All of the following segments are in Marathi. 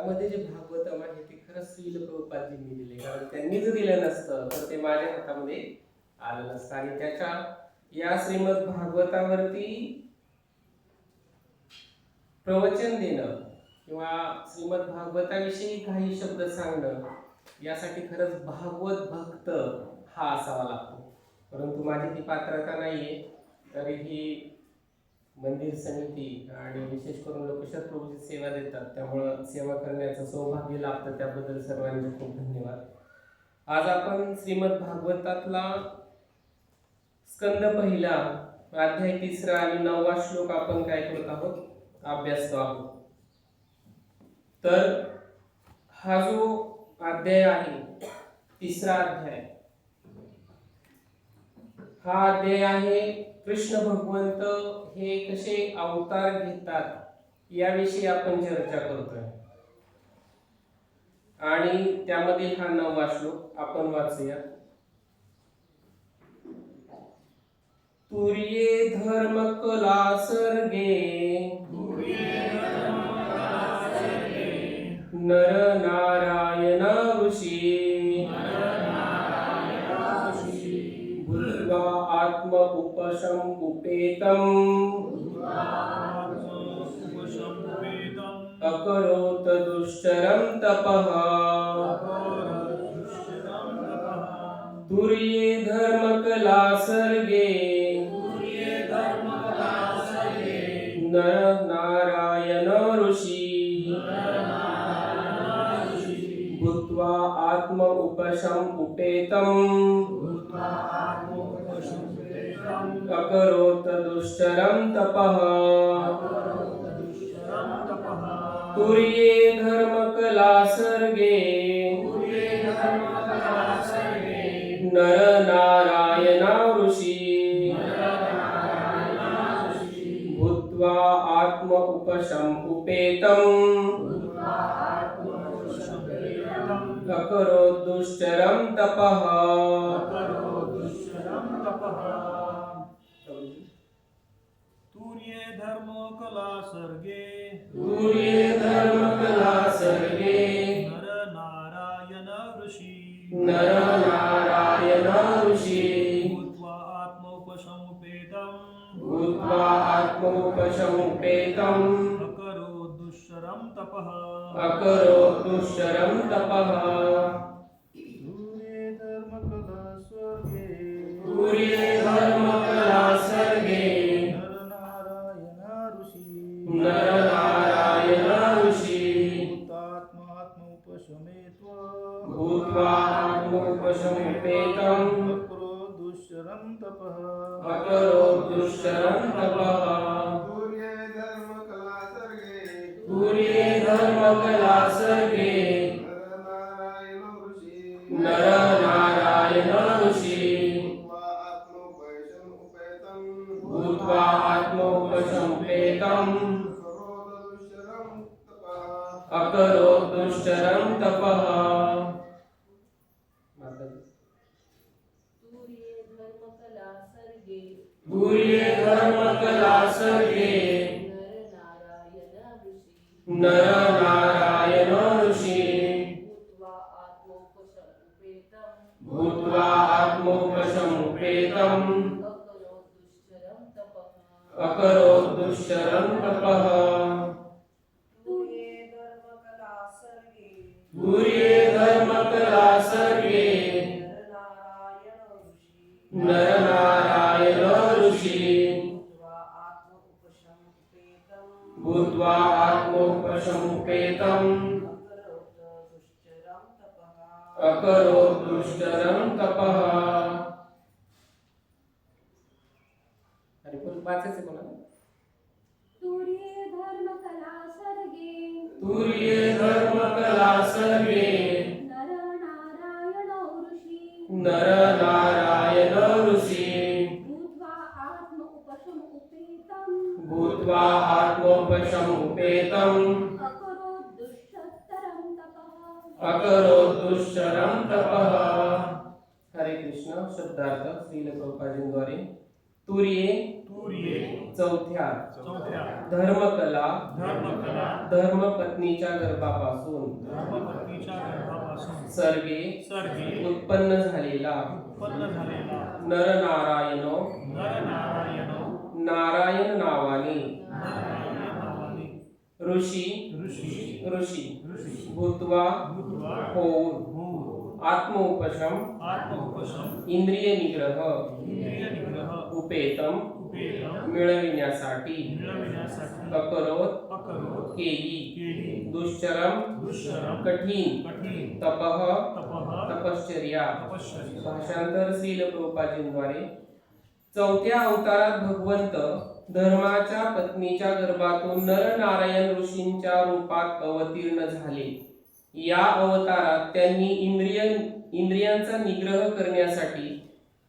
जगामध्ये जे भागवतम आहे ते खरंच श्रील प्रभुपादजींनी दिले, कारण त्यांनी जर दिलं नसतं तर ते माझ्या हातामध्ये आलं नसतं. आणि त्याच्या या श्रीमद भागवतावरती प्रवचन देणं किंवा श्रीमद भागवताविषयी काही शब्द सांगणं यासाठी खरंच भागवत भक्त हा असावा लागतो. परंतु माझी ती पात्रता नाहीये. तरीही मंदिर समिती आणि विशेष करून लोक प्रभूची सेवा देतात, त्यामुळं सेवा करण्याचं सौभाग्य लाभतं. त्याबद्दल सर्वांचे खूप धन्यवाद. आज आपण श्रीमद भागवतातला स्कंद पहिला अध्याय 3 आणि 9 श्लोक आपण काय करत आहोत, अभ्यासतो आहोत. तर हा जो अध्याय आहे 3 अध्याय, हा अध्याय आहे कृष्ण भगवंत हे कसे अवतार घेतात याविषयी आपण चर्चा करतोय. आणि त्यामध्ये हा 9वा श्लोक आपण वाचूया. तुर्ये धर्म कला सर्गे नर नारायण ऋषी भूत्वा आत्म उपशम उपेतम अकरोत दुष्चरम तपः. तुर्ये धर्म कला सर्गे नर नारायण ऋषी भूत्वा आत्म उपशम उपेतम अकरोत दुष्चरम तपः. तुर्ये धर्म कला सर्गे नर नारायण ऋषी भूत्वा आत्म उपशम उपेतम अकरोत दुष्चरम तपः. तुर्ये धर्म कला सर्गे नर नारायण ऋषी भूत्वा आत्मोपशमुपेतम अकरोत दुष्चरम तपः. तुर्ये धर्म कला सर्गे नर नारायण ऋषी भूत्वा आत्मोपशमुपेतम अकरोत दुष्चरम तपः. तुर्ये धर्म कला सर्गे नर नारायण ऋषी भूत्वा आत्मोपशमुपेतम अकरोत दुष्चरम तपः. तुर्ये धर्म कला सर्गे नर नारायण ऋषी भूत्वा आत्मोपशमुपेतम अकरोत दुष्चरम तपः. तुर्ये धर्म कला सर्गे नर नारायण ऋषी भूत्वा आत्मोपशमुपेतम अकरोत दुष्चरम तपः. हरिपुर वाचायचं कोणाला? तुर्ये धर्म कला सर्गे नर नारायण ऋषी भूत्वा आत्मोपशमुपेतम अकरोत दुष्चरम तपः. हरे कृष्ण. शब्दार्थ श्रील प्रभुपादांद्वारे तुर्ये चौथ्यात चौथ्या धर्मकला धर्मकला धर्मपत्नीच्या गर्भापासून धर्मपत्नीच्या गर्भापासून सर्गे उत्पन्न झालेला उत्पन्न झालेला नरनारायणो नरनारायण नारायण नावाने नावाने ऋषी ऋषी भूत्वा होऊन आत्मोपशम आत्मोपशम इंद्रिय निग्रह इंद्रिय निग्रह उपेतम उपेतम मिळविण्यासाठी मिळविण्यासाठी अकरोत अकरोत केली दुश्चरम दुष्करम कठीण तपः तपः तपश्चर्या तपश्चर्या भाषांतर श्रील प्रभुपादांद्वारे चौथ्या अवतारात भगवंत धर्माच्या पत्नीच्या गर्भातून नरनारायण ऋषींच्या रूपात अवतीर्ण झाले. या अवतारात त्यांनी इंद्रियांचा निग्रह करण्यासाठी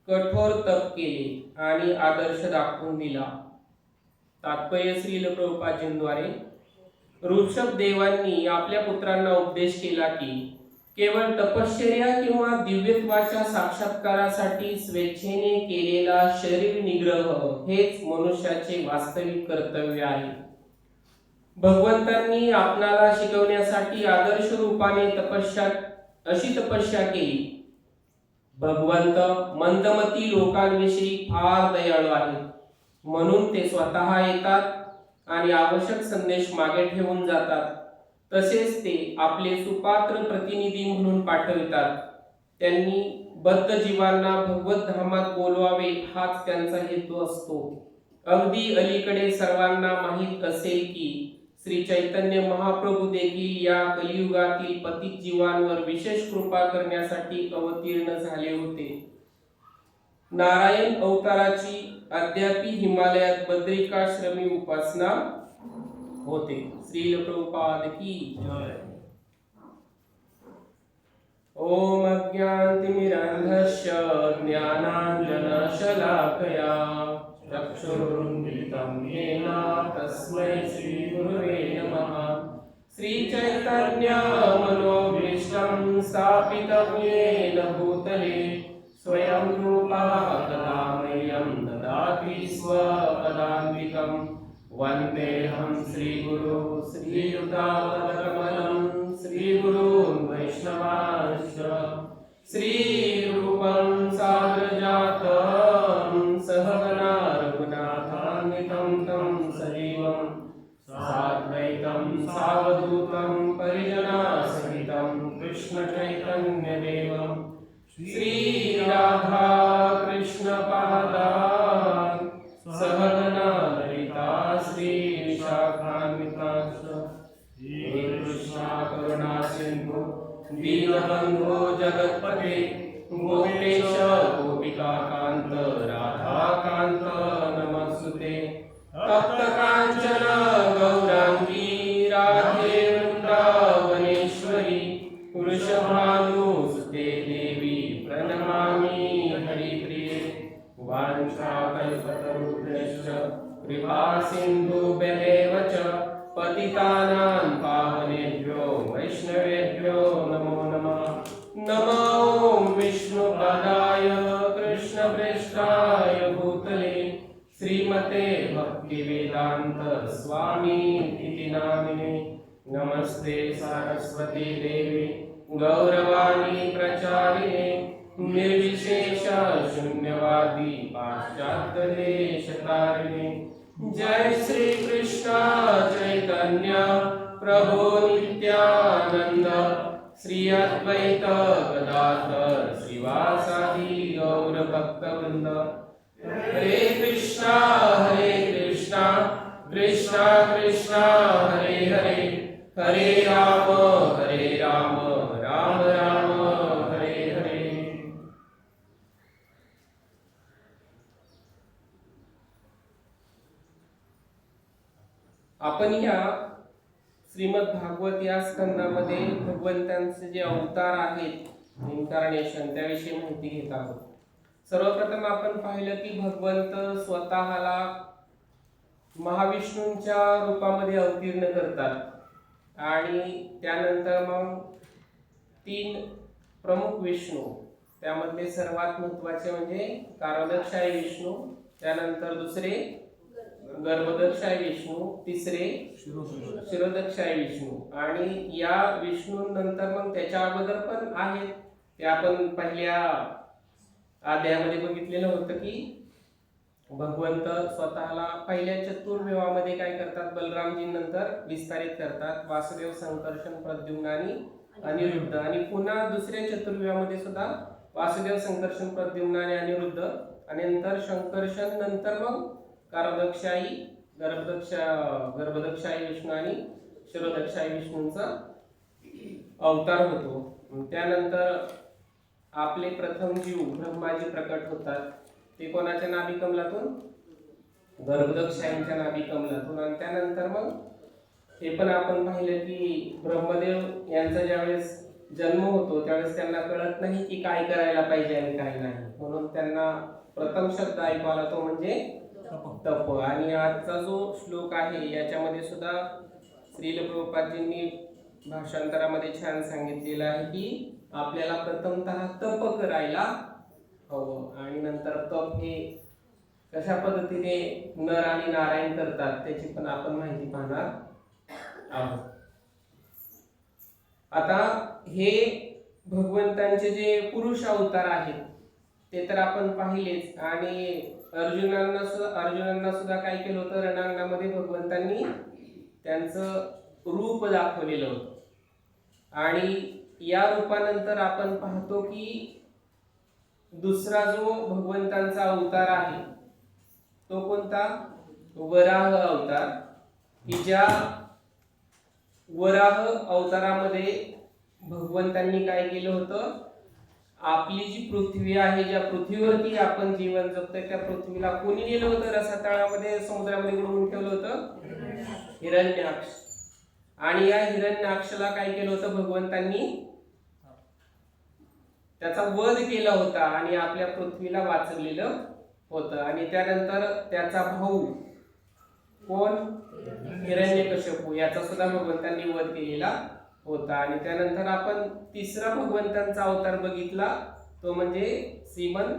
कठोर तप केले आणि आदर्श दाखवून दिला. तात्पर्य श्रील प्रभुपादांद्वारे ऋषभ देवांनी आपल्या पुत्रांना उपदेश केला की केवळ तपश्चर्या किंवा दिव्यत्वाच्या साक्षात्कारासाठी स्वेच्छेने केलेला शरीर निग्रह हेच मनुष्याचे वास्तविक कर्तव्य आहे. भगवंतांनी आपणाला शिकवण्यासाठी आदर्श रूपाने अशी तपस्या केली. भगवंत मंदमती लोकांविषयी फार दयाळू आहेत, म्हणून ते स्वतः येतात आणि आवश्यक संदेश मागे ठेवून जातात. तसेच ते आपले सुपात्र प्रतिनिधी म्हणून पाठवितात. त्यांनी बद्ध जीवांना भगवत धामात बोलवावे हाच त्यांचा हेतू असतो. अगदी अलीकडे सर्वांना माहीत असेल की श्री चैतन्य महाप्रभू देखील या कलियुगातील पतित जीवांवर विशेष कृपा करण्यासाठी अवतीर्ण झाले होते. नारायण अवताराची अद्यापी हिमालयात बद्रिकाश्रमी उपासना होते. श्रील प्रभुपाद की जय. ओम अज्ञानतिमिरान्धस्य ज्ञानाञ्जनशलाकया चक्षुरुन्मिलितं येन तस्मै श्रीगुरुवे नमः. श्रीचैतन्यमनोभीष्टं स्थापितं येन भूतले स्वयं रूपा कदा मह्यं ददाति स्वपदान्वितं. वन्देऽहं श्रीगुरु श्रीयुतापदकमलं श्रीगुरून् वैष्णवांश्च. श्रीरूपं साग्रजातं सहगना रघुनाथान्वितं तं सजीवं साद्वैतं सावधूतं परिजनसहितं कृष्णचैतन्यदेवं श्रीराधा कृष्णपादान् सहगना ललिता श्रीविशाखान्वितांश्च. हे कृष्णा करुणा सिन्धु दीनबन्धो जगत्पते गोपेश गोपिकाकान्त राधाकान्त नमस्ते. तप्तकाञ्चन गौराङ्गी राधे वृन्दावनेश्वरी वृषभानुसुते देवी प्रणमामि हरिप्रिये. वाञ्छाकल्पतरुभ्यश्च कृपा सिन्धुभ्येव च पतितानां पावनेभ्यो वैष्णवेभ्यो नमो नमः. नमो विष्णुपदाय कृष्णप्रेष्ठाय भूतले श्रीमते भक्तिवेदान्त स्वामी इति नामिने. नमस्ते सरस्वती देवी गौरवाणी प्रचारिणे निर्विशेष शून्यवादी पाश्चात्य देशतारिणे. जय श्री कृष्ण चैतन्य प्रभु नित्यानंद श्री अद्वैत गदाधर श्रीवासादि गौर भक्तवृंद. हरे कृष्णा कृष्णा कृष्णा हरे हरे हरे राम राम राम हरे हरे. आपण या श्रीमद भागवत या स्कंदामध्ये भगवंतांचे जे अवतार आहेत इन्कार्नेशन त्याविषयी माहिती घेत आहोत. सर्वप्रथम आपण पाहिलं की भगवंत स्वतःला महाविष्णूंच्या रूपामध्ये अवतीर्ण करतात आणि त्यानंतर मग 3 प्रमुख विष्णू, त्यामधले सर्वात महत्त्वाचे म्हणजे कारलक्षाई विष्णू, त्यानंतर दुसरे गर्भदक्ष आहे विष्णू, तिसरे शिरोदक्ष आहे विष्णू. आणि या विष्णू नंतर मग त्याच्या अगोदर पण आहेत, ते आपण पहिल्या अध्यायामध्ये बघितलेलं होतं की भगवंत स्वतःला पहिल्या चतुर्विवाहामध्ये काय करतात, बलरामजी नंतर विस्तारित करतात, वासुदेव, संकर्षण, प्रद्युम्न आणि अनिरुद्ध. आणि पुन्हा दुसऱ्या चतुर्विवाहामध्ये सुद्धा वासुदेव, संकर्षण, प्रद्युम्न आणि अनिरुद्ध. आणि नंतर संकर्षण नंतर मग कारदक्षाई, गर्भदक्षाई विष्णू आणि शिरोदक्षाई विष्णूंचा अवतार होतो. त्यानंतर आपले प्रथम जीव ब्रह्माजी प्रकट होतात, ते कोणाच्या नाभी कमलातून, गर्भदक्षाईंच्या नाभी कमलातून. आणि त्यानंतर मग हे पण आपण पाहिलं की ब्रह्मदेव यांचा ज्यावेळेस जन्म होतो त्यावेळेस त्यांना कळत नाही की काय करायला पाहिजे आणि काय नाही, म्हणून त्यांना प्रथम शब्द ऐकू आला तो म्हणजे तप. आणि आजचा जो श्लोक आहे याच्यामध्ये सुद्धा श्रील प्रभुपादजींनी भाषांतरामध्ये छान सांगितलेलं आहे की आपल्याला प्रथमतः तप करायला हवं. आणि नंतर तप हे कशा पद्धतीने नर आणि नारायण करतात त्याची पण आपण माहिती पाहणार आहोत. आता हे भगवंतांचे जे पुरुष अवतार आहेत ते तर आपण पाहिलेच. आणि अर्जुनांना सुद्धा काय केलं होतं, रणांगणामध्ये भगवंतांनी त्यांचं रूप दाखवलेलं होतं. आणि या रूपानंतर आपण पाहतो की दुसरा जो भगवंतांचा अवतार आहे तो कोणता, वराह अवतार. की ज्या वराह अवतारामध्ये भगवंतांनी काय केलं होतं, आपली जी पृथ्वी आहे, ज्या पृथ्वीवरती आपण जीवन जगतोय त्या पृथ्वीला कोणी नेलं होतं, रसातळामध्ये, समुद्रामध्ये बुडवून ठेवलं होतं, हिरण्याक्ष. आणि या हिरण्याक्षला काय केलं होतं, भगवंतांनी त्याचा वध केला होता आणि आपल्या पृथ्वीला वाचवलेलं होतं. आणि त्यानंतर त्याचा भाऊ कोण, हिरण्यकश्यपू, याचा सुद्धा भगवंतांनी वध केलेला होता. आणि त्यानंतर आपण तिसरा भगवंतांचा अवतार बघितला तो म्हणजे श्रीमद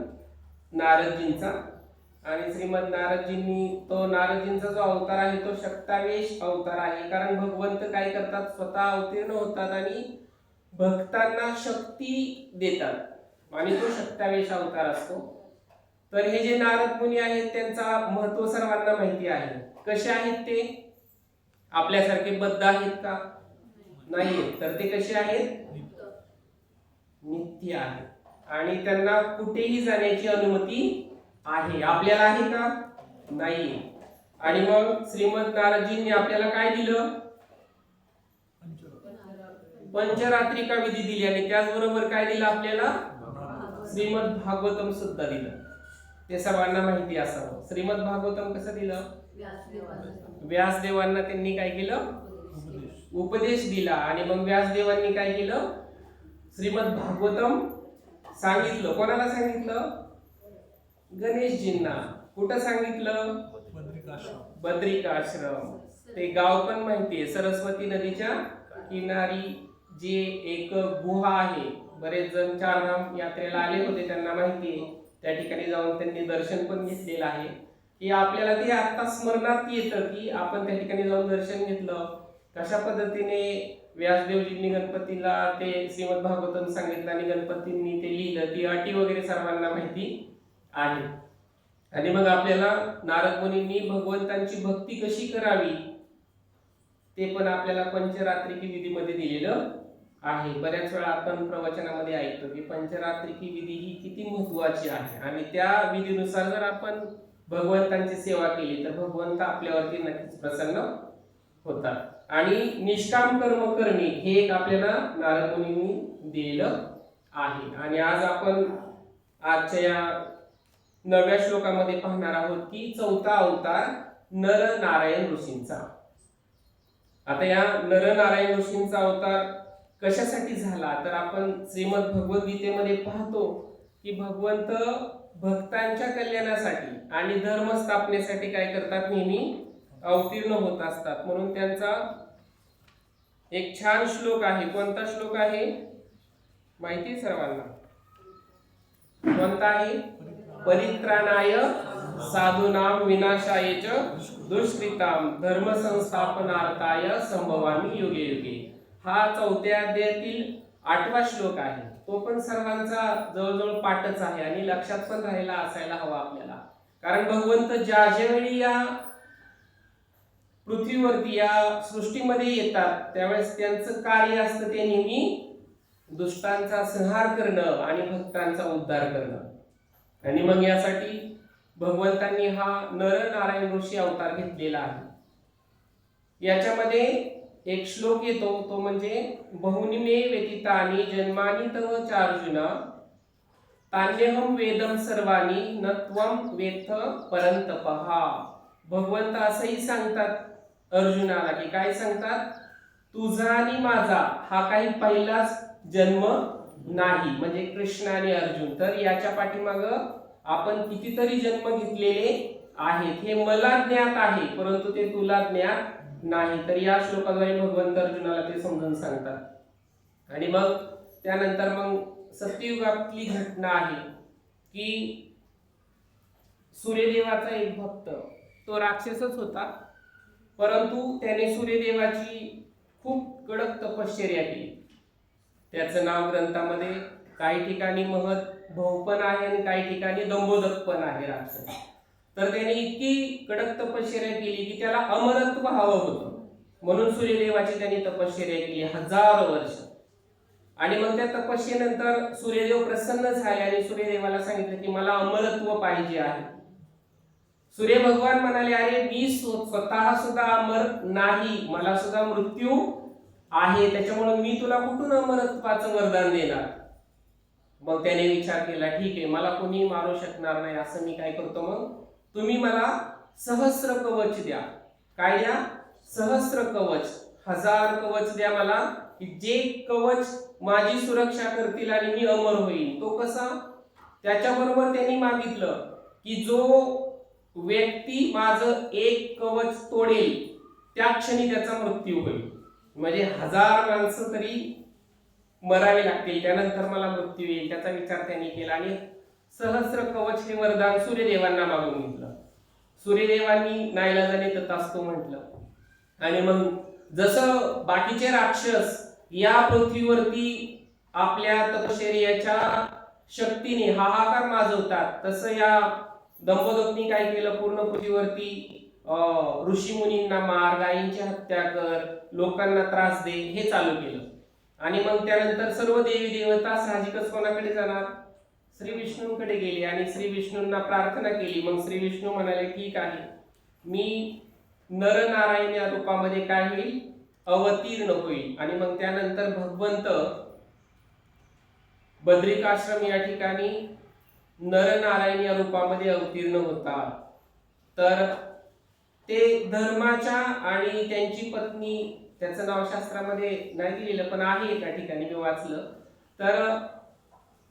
नारदजींचा. आणि श्रीमद नारदजींनी, तो नारदजींचा जो अवतार आहे तो शक्तावेश अवतार आहे. कारण भगवंत काय करतात, स्वतः अवतीर्ण होतात आणि भक्तांना शक्ती देतात आणि तो शक्तावेश अवतार असतो. तर हे जे नारद मुनी आहेत त्यांचा महत्व सर्वांना माहिती आहे. कसे आहेत ते, आपल्यासारखे बद्ध आहेत का, नाही, तर ते कसे आहेत, नित्य आहेत. आणि त्यांना कुठेही जाण्याची अनुमती आहे, आपल्याला आहे का, नाही. आणि मग श्रीमद नारदजींनी आपल्याला काय दिलं, पंचरात्रिका विधी दिली. आणि त्याचबरोबर काय दिलं आपल्याला, श्रीमद भागवतम सुद्धा दिलं. ते सर्वांना माहिती असावं. श्रीमद भागवतम कसं दिलं, व्यासदेवांना त्यांनी काय केलं, उपदेश दिला. आणि मग व्यासदेवांनी काय केलं, श्रीमद भागवतम सांगितलं. कोणाला सांगितलं, गणेशजींना. कुठं सांगितलं, बद्रिकाश्रम. ते गाव पण माहितीये, सरस्वती नदीच्या किनारी जे एक गुहा आहे. बरेच जण चारधाम यात्रेला आले होते, त्यांना माहितीये, त्या ठिकाणी जाऊन त्यांनी दर्शन पण घेतलेलं आहे. की आपल्याला ते आता स्मरणात येतं की आपण त्या ठिकाणी जाऊन दर्शन घेतलं. कशा पद्धतीने व्यासदेवजींनी गणपतीला ते श्रीमद भागवतम सांगितलं आणि गणपतींनी ते लिहिलं, ती अटी वगैरे सर्वांना माहिती आहे. आणि मग आपल्याला नारद मुनींनी भगवंतांची भक्ती कशी करावी ते पण आपल्याला पंचरात्रिकी विधीमध्ये दिलेलं आहे. बऱ्याच वेळा आपण प्रवचनामध्ये ऐकतो की पंचरात्रिकी विधी ही किती महत्वाची आहे. आणि त्या विधीनुसार जर आपण भगवंतांची सेवा केली तर भगवंत आपल्यावरती नक्कीच प्रसन्न होतात. आणि निष्काम कर्म करणे हे एक आपल्याला नारद मुनींनी दिलेलं आहे. आणि आज आपण आजच्या या 9व्या श्लोकामध्ये पाहणार आहोत की चौथा अवतार नर नारायण ऋषींचा. आता या नर नारायण ऋषींचा अवतार कशासाठी झाला, तर आपण श्रीमद भगवद्गीतेमध्ये पाहतो की भगवंत भक्तांच्या कल्याणासाठी आणि धर्म स्थापनेसाठी काय करतात, नेहमी अवतीर्ण होत असतात. म्हणून त्यांचा एक छान श्लोक आहे. कोणता श्लोक आहे माहिती सर्वांना, कोणता आहे, परित्राणाय साधूनाम विनाशाय च दुष्कृताम धर्म संस्थापनार्थाय संभवामी युगे युगे. हा 4थ्या अध्यायातील 8वा श्लोक आहे. तो पण सर्वांचा जवळजवळ पाठच आहे आणि लक्षात पण राहायला असायला हवा आपल्याला. कारण भगवंत ज्या वेळी या पृथ्वीवरती या सृष्टीमध्ये येतात त्यावेळेस त्यांचं कार्य असतं ते नेहमी दुष्टांचा संहार करणं आणि भक्तांचा उद्धार करणं. आणि मग यासाठी भगवंतांनी हा नर नारायण ऋषी अवतार घेतलेला आहे. याच्यामध्ये एक श्लोक येतो तो म्हणजे बहुनी मे व्यतीतानि जन्मानि तव चार्जुना तान्यहम वेदम सर्वानी न त्वम वेत्थ परंतपहा. भगवंत असंही सांगतात अर्जुनाला की काय सांगतात, तुझा आणि माझा हा काही पहिलाच जन्म नाही, म्हणजे कृष्ण आणि अर्जुन. तर याच्या पाठीमाग आपण कितीतरी जन्म घेतलेले आहेत हे मला ज्ञात आहे परंतु ते तुला ज्ञात नाही. तर या श्लोकाद्वारे भगवंत अर्जुनाला ते समजून सांगतात. आणि मग त्यानंतर मग सत्ययुगातली घटना आहे की सूर्यदेवाचा एक भक्त तो राक्षसच होता परंतु त्याने सूर्यदेवाची खूप कडक तपश्चर्या केली. त्याचं नाव ग्रंथामध्ये काही ठिकाणी महत भाऊ पण आहे आणि काही ठिकाणी दंबोदक पण आहे राक्षस. तर त्याने इतकी कडक तपश्चर्या केली की त्याला अमरत्व हवं होतं म्हणून सूर्यदेवाची त्यांनी तपश्चर्या केली 1000 वर्ष. आणि मग त्या तपश्चर्येनंतर सूर्यदेव प्रसन्न झाले आणि सूर्यदेवाला सांगितलं की मला अमरत्व पाहिजे आहे. सूर्य भगवान म्हणाले अरे मी स्वतः सुद्धा अमर नाही, मला सुद्धा मृत्यू आहे, त्याच्यामुळे मी तुला कुठून अमरत्वाचं वरदान देणार. मग त्याने विचार केला ठीक आहे मला कोणी मारू शकणार नाही असं मी काय करतो मग तुम्ही मला सहस्र कवच द्या. काय द्या? सहस्र कवच, 1000 कवच द्या मला की जे कवच माझी सुरक्षा करतील आणि मी अमर होईल. तो कसा? त्याच्याबरोबर त्यांनी मागितलं की जो व्यक्ती माझं एक कवच तोडेल त्या क्षणी त्याचा मृत्यू होईल. म्हणजे 1000 माणसं तरी मरावे लागतील त्यानंतर मला मृत्यू येईल. त्याचा विचार त्यांनी केला आणि सहस्र कवच हे वरदान सूर्यदेवांना मागून घेतलं. सूर्यदेवांनी नाईलाजाने तथास्तु म्हटलं. आणि मग जसं बाकीचे राक्षस या पृथ्वीवरती आपल्या तपश्चर्याच्या शक्तीने हाहाकार माजवतात तसं या दंपोदकनी काय केलं, पूर्ण पृथ्वीवरती ऋषी मुनींना मार, गायींची हत्या कर, लोकांना त्रास दे हे चालू केलं. आणि मग त्यानंतर सर्व देवी देवता साहजिकच कोणाकडे जाणार? श्री विष्णूंकडे गेले आणि श्री विष्णूंना प्रार्थना केली. मग श्री विष्णू म्हणाले ठीक आहे मी नरनारायण या रूपामध्ये काय होईल, अवतीर्ण होईल. आणि मग त्यानंतर भगवंत बद्रिकाश्रम या ठिकाणी नरनारायण या रूपामध्ये अवतीर्ण होता. तर ते धर्माच्या आणि त्यांची पत्नी, त्याचं नाव शास्त्रामध्ये नाही दिलेलं पण आहे एका ठिकाणी मी वाचलं, तर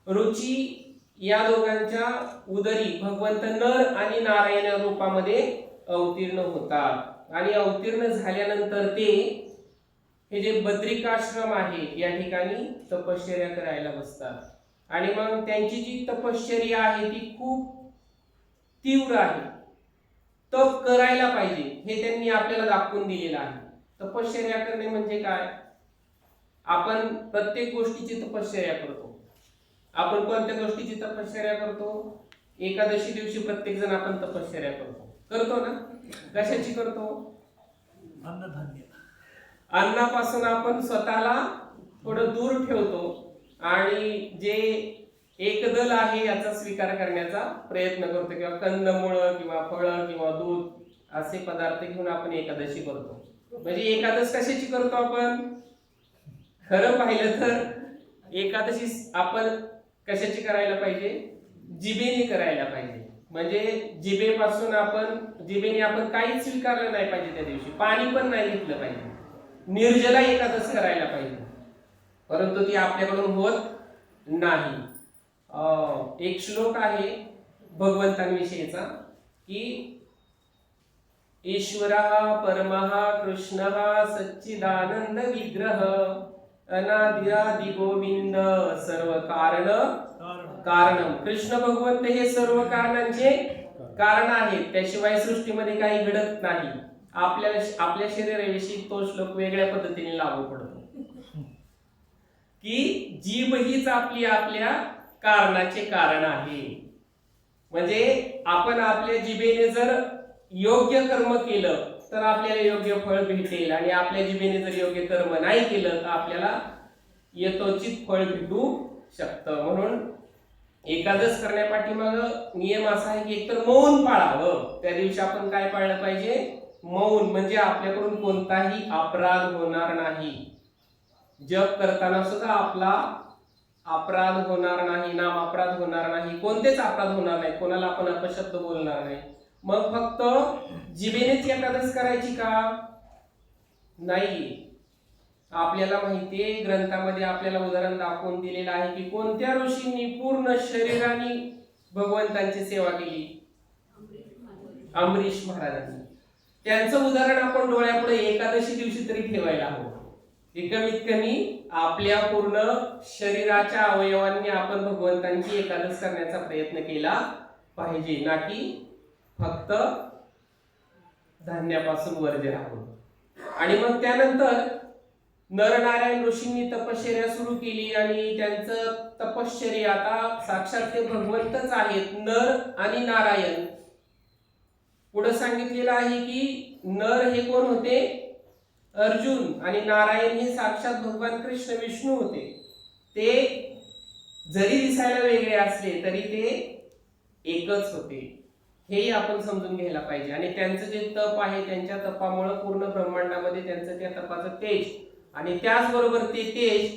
रुची या दोघांच्या उदरी भगवंत नर आणि नारायण या रूपामध्ये अवतीर्ण होतात. आणि अवतीर्ण झाल्यानंतर ते हे जे बद्रिकाश्रम आहे या ठिकाणी तपश्चर्या करायला बसतात. आणि मग त्यांची जी तपश्चर्या आहे ती खूप तीव्र आहे. तप करायला पाहिजे हे त्यांनी आपल्याला दाखवून दिलेलं आहे. तपश्चर्या करणे म्हणजे काय? आपण प्रत्येक गोष्टीची तपश्चर्या करतो. आपण कोणत्या गोष्टीची तपश्चर्या करतो? एकादशी दिवशी प्रत्येक जण आपण तपश्चर्या करतो ना? कशाची करतो? अन्नधान्य. अन्नापासून आपण स्वतःला थोडं दूर ठेवतो आणि जे एकदल आहे याचा स्वीकार करण्याचा प्रयत्न करतो, किंवा कंदमुळं किंवा फळं किंवा दूध असे पदार्थ घेऊन आपण एकादशी करतो. म्हणजे एकादश कशाची करतो आपण? खरं पाहिलं तर एकादशी आपण कशाची करायला पाहिजे? जिभेने करायला पाहिजे. म्हणजे जिभेने आपण काहीच स्वीकारलं नाही पाहिजे. त्या दिवशी पाणी पण नाही घेतलं पाहिजे. निर्जला एकादश करायला पाहिजे. परंतु ती आपल्याकडून होत नाही. एक श्लोक आहे भगवंतांविषयीचा की ईश्वरः परमः कृष्णः सच्चिदानंद विग्रह अनादिरादि गोविंद सर्व कारण कारणम. कृष्ण भगवंत हे सर्व कारणांचे कारण आहेत, त्याशिवाय सृष्टीमध्ये काही घडत नाही. आपल्या शरीराविषयी तो श्लोक वेगळ्या पद्धतीने लागू पडतो की जीभ हीच आपल्या कारणाचे कारण आहे. म्हणजे आपण आपल्या जिभेने जर योग्य कर्म केलं तर आपल्याला योग्य फळ भेटेल, आणि आपल्या जिभेने जर योग्य कर्म नाही केलं तर आपल्याला यथोचित फळ भेटू शकतं. म्हणून एकादश करण्यापाठीमाग नियम असा आहे की एकतर मौन पाळावं. त्या दिवशी आपण काय पाळलं पाहिजे? मौन, म्हणजे आपल्याकडून कोणताही अपराध होणार नाही. जप करताना सुद्धा आपला अपराध होणार नाही, नाम अपराध होणार नाही, कोणतेच अपराध होणार नाही, कोणाला आपण अपशब्द बोलणार नाही. मग फक्त जिभेनेच एकादश करायची का? नाही. आपल्याला माहितीये, ग्रंथामध्ये आपल्याला उदाहरण दाखवून दिलेलं आहे की कोणत्या ऋषींनी पूर्ण शरीराने भगवंतांची सेवा केली. अमरीश महाराजांनी. त्यांचं उदाहरण आपण डोळ्यापुढे एकादशी दिवशी तरी ठेवायला हवं. कमीत कमी आपल्या पूर्ण शरीराच्या अवयवांनी आपण भगवंतांची एकादश करण्याचा प्रयत्न केला पाहिजे, ना की फक्त धान्यापासून वर्ज्य राहून. आणि मग त्यानंतर नरनारायण ऋषींनी तपश्चर्या सुरू केली, आणि त्यांचं तपश्चर्या आता साक्षात ते भगवंतच आहेत, नर आणि नारायण. पुढे सांगितलेलं आहे की नर हे कोण होते? अर्जुन, आणि नारायण हे साक्षात भगवान कृष्ण विष्णू होते. ते जरी दिसायला वेगळे असले तरी ते एकच होते, हेही आपण समजून घ्यायला पाहिजे. आणि त्यांचं जे तप आहे, त्यांच्या तपामुळे पूर्ण ब्रह्मांडामध्ये त्यांचं त्या तपाचं तेज, आणि त्याचबरोबर ते तेज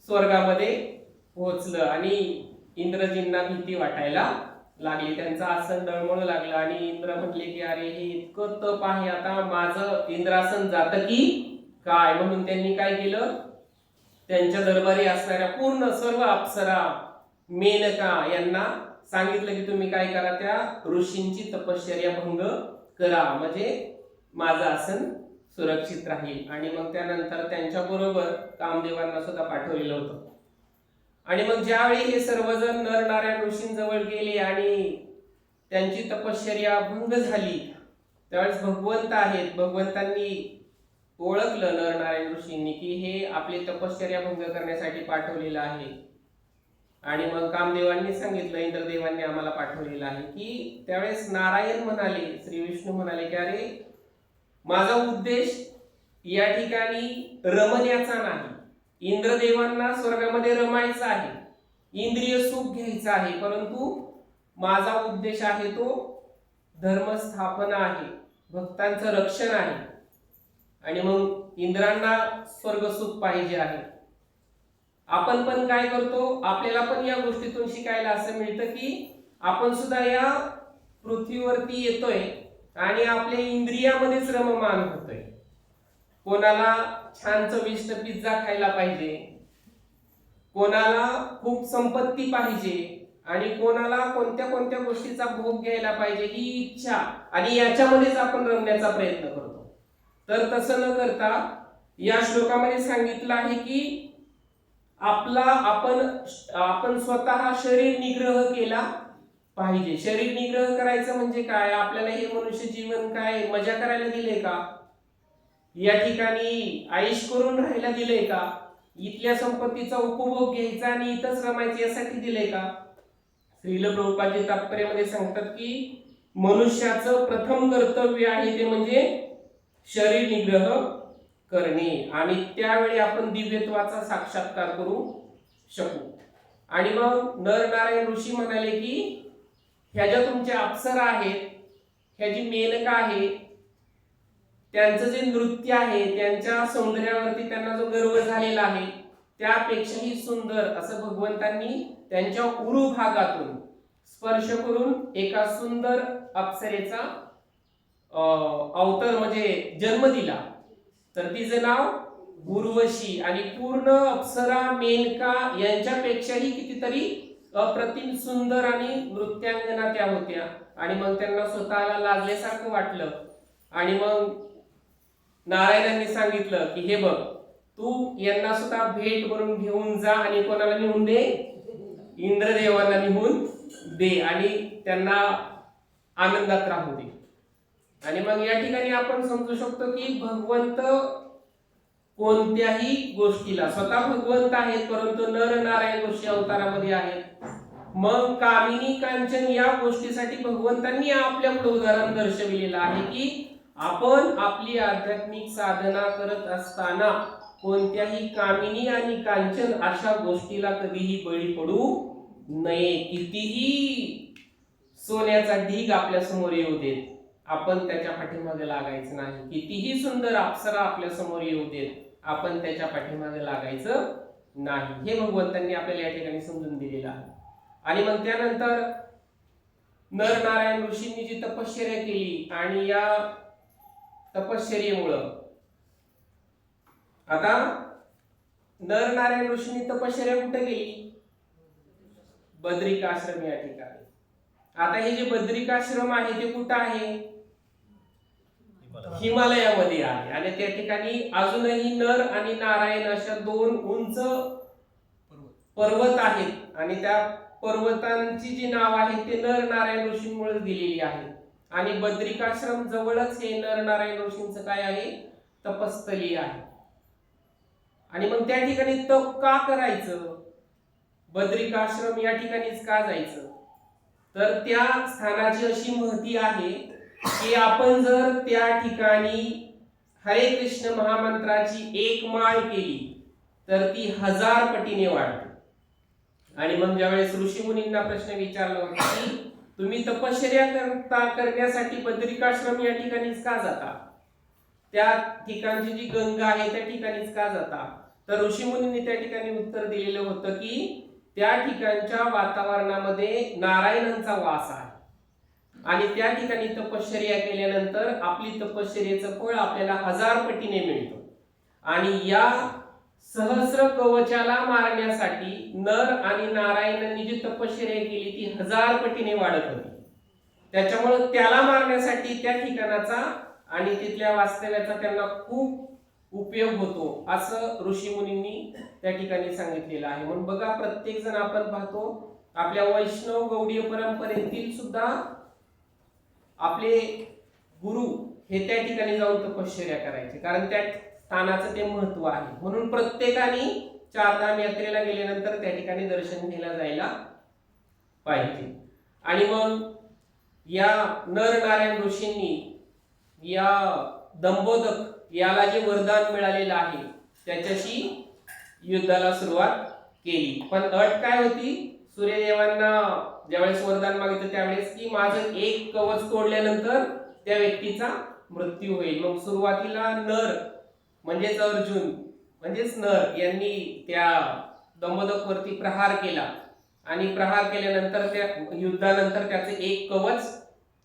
स्वर्गामध्ये पोहोचलं, आणि इंद्रजींना भीती वाटायला लागली. त्यांचं आसन डळमळू लागलं, आणि इंद्र म्हटले की अरे हे इतकं तप आहे, आता माझं इंद्रासन जातं की काय? म्हणून त्यांनी काय केलं? त्यांच्या दरबारी असणाऱ्या पूर्ण सर्व अप्सरा, मेनका यांना सांगितलं की तुम्ही काय करा, त्या ऋषींची तपश्चर्या भंग करा, म्हणजे माझं आसन सुरक्षित राहील. आणि मग त्यानंतर त्यांच्या बरोबर कामदेवांना सुद्धा पाठवलेलं होतं. आणि मग ज्यावेळी हे सर्वजण नरनारायण ऋषींजवळ गेले आणि त्यांची तपश्चर्या भंग झाली, त्यावेळेस भगवंत आहेत, भगवंतांनी ओळखलं नरनारायण ऋषींनी की हे आपली तपश्चर्या भंग करण्यासाठी पाठवलेलं आहे. आणि मग कामदेवांनी सांगितलं, इंद्रदेवांनी आम्हाला पाठवलेलं आहे की त्यावेळेस नारायण म्हणाले, श्री विष्णू म्हणाले की अरे माझा उद्देश या ठिकाणी रमण्याचा नाही, इंद्रदेवांना स्वर्गामध्ये रमायचं आहे, इंद्रिय सुख घ्यायचं आहे, परंतु माझा उद्देश आहे तो धर्मस्थापना आहे, भक्तांचं रक्षण आहे. आणि मग इंद्रांना स्वर्ग सुख पाहिजे आहे. आपण पण काय करतो, आपल्याला पण या गोष्टीतून शिकायला असं मिळतं की आपण सुद्धा या पृथ्वीवरती येतोय आणि आपल्या इंद्रियामध्येच रममान होतोय. कोणाला छान चविष्ट पिझ्झा खायला पाहिजे, कोणाला खूप संपत्ती पाहिजे, आणि कोणाला कोणत्या कोणत्या गोष्टीचा भोग घ्यायला पाहिजे ही इच्छा, आणि याच्यामध्येच आपण रमण्याचा प्रयत्न करतो. तर तसं न करता या श्लोकामध्ये सांगितलं आहे की आपण स्वतः शरीर निग्रह केला पाहिजे. शरीर निग्रह करायचं म्हणजे काय? आपल्याला हे मनुष्य जीवन काय मजा करायला दिले का? या ठिकाणी आयुष करून राहायला दिले का? इथल्या संपत्तीचा उपभोग घ्यायचा आणि इथंच रमायचं यासाठी दिले का? श्रील प्रभुपाद तात्पर्यामध्ये सांगतात की मनुष्याचं प्रथम कर्तव्य आहे ते म्हणजे शरीर निग्रह करणे, आणि त्यावेळी आपण दिव्यत्वाचा साक्षात्कार करू शकू. आणि मग नरनारायण ऋषी म्हणाले की ह्या ज्या तुमच्या अप्सरा आहेत, ह्या जी मेनका आहे, त्यांचं जे नृत्य आहे, त्यांच्या सौंदर्यावरती त्यांना जो गर्व झालेला आहे, त्यापेक्षाही सुंदर असं भगवंतांनी त्यांच्या उरू भागातून स्पर्श करून एका सुंदर अप्सरेचा अवतार म्हणजे जन्म दिला. तर तिचं नाव उर्वशी, आणि पूर्ण अप्सरा मेनका यांच्यापेक्षाही कितीतरी अप्रतिम सुंदर आणि नृत्यांगना त्या होत्या. आणि मग त्यांना स्वतःला लाजल्यासारखं वाटलं, आणि मग नारायणांनी सांगितलं की हे बघ, तू यांना सुद्धा भेट म्हणून घेऊन जा, आणि कोणाला नेऊन दे? इंद्रदेवांना नेऊन दे आणि त्यांना आनंदात राहू दे. आणि मग या ठिकाणी आपण समजू शकतो की भगवंत कोणत्याही गोष्टीला, स्वतः भगवंत आहेत परंतु नर नारायण ऋषी अवतारामध्ये आहेत. मग कामिनी कांचन या गोष्टीसाठी भगवंतांनी आपल्या पुढे उदाहरण दर्शविलेलं आहे की आपण आपली आध्यात्मिक साधना करत असताना कोणत्याही कामिनी आणि कांचन अशा गोष्टीला कधीही बळी पडू नये. कितीही सोन्याचा ढीग आपल्या समोर येऊ देत, आपण त्याच्या पाठीमागे लागायचं नाही. कितीही सुंदर अप्सरा आपल्या समोर येऊ देत, आपण त्याच्या पाठीमागे लागायचं नाही. हे भगवंतांनी आपल्याला या ठिकाणी समजून दिलेलं आहे. आणि मग त्यानंतर नर नारायण ऋषींनी जी तपश्चर्या केली आणि या तपश्चर्येमुळं आता नर नारायण ऋषींनी तपश्चर्या कुठे केली? बद्रिकाश्रम या ठिकाणी. आता हे जे बद्रिकाश्रम आहे ते कुठं आहे? हिमालयामध्ये आहे. आणि त्या ठिकाणी अजूनही नर आणि नारायण अशा दोन उंच पर्वत आहेत आणि त्या पर्वतांची जी नाव आहेत ते नर नारायण ऋषींमुळे दिलेली आहेत. आणि बद्रिकाश्रम जवळच हे नर नारायण ऋषींचं काय आहे? तपस्थली आहे. आणि मग त्या ठिकाणी तप का करायचं? बद्रिकाश्रम या ठिकाणीच का जायचं? तर त्या स्थानाची अशी महती आहे की आपण जर त्या ठिकाणी हरे कृष्ण महामंत्राची एक माळ केली तर ती 1000 पटीने वाढते. आणि मग ज्यावेळेस ऋषी मुनींना प्रश्न विचारला होता की तुम्ही तपश्चर्या करण्यासाठी बद्रिकाश्रम या ठिकाणीच का जाता? त्या ठिकाणची जी गंगा आहे त्या ठिकाणीच का जाता? तर ऋषी मुनींनी त्या ठिकाणी उत्तर दिलेलं होतं की त्या ठिकाणच्या वातावरणामध्ये नारायणांचा वास आहे आणि त्या ठिकाणी तपश्चर्या केल्यानंतर आपली तपश्चर्येचं फळ आपल्याला 1000 पटीने मिळतं. आणि या सहस्र कवचाला मारण्यासाठी नर आणि नारायणांनी जी तपश्चर्या केली ती 1000 पटीने वाढत होती. त्याच्यामुळे त्याला मारण्यासाठी त्या ठिकाणाचा आणि तिथल्या वास्तव्याचा त्यांना खूप उपयोग होतो असं ऋषी मुनींनी त्या ठिकाणी सांगितलेलं आहे. म्हणून बघा, प्रत्येक जण आपण पाहतो आपल्या वैष्णव गौडीय परंपरेतील सुद्धा आपले गुरु हे त्या ठिकाणी जाऊन तपश्चर्या करायचे, कारण त्या स्थानाचं ते महत्व आहे. म्हणून प्रत्येकाने चारधाम यात्रेला गेल्यानंतर त्या ठिकाणी दर्शन घ्यायला जायला पाहिजे. आणि मग या नर नारायण ऋषींनी या दंबोदक याला जे वरदान मिळालेलं आहे त्याच्याशी युद्धाला सुरुवात केली. पण अट काय होती? सूर्यदेवांना ज्यावेळेस वरदान मागितलं त्यावेळेस की माझं एक कवच तोडल्यानंतर त्या व्यक्तीचा मृत्यू होईल. मग सुरुवातीला नर म्हणजेच अर्जुन म्हणजेच नर यांनी त्या दंबोदक वरती प्रहार केला आणि प्रहार केल्यानंतर त्या युद्धानंतर त्याचं एक कवच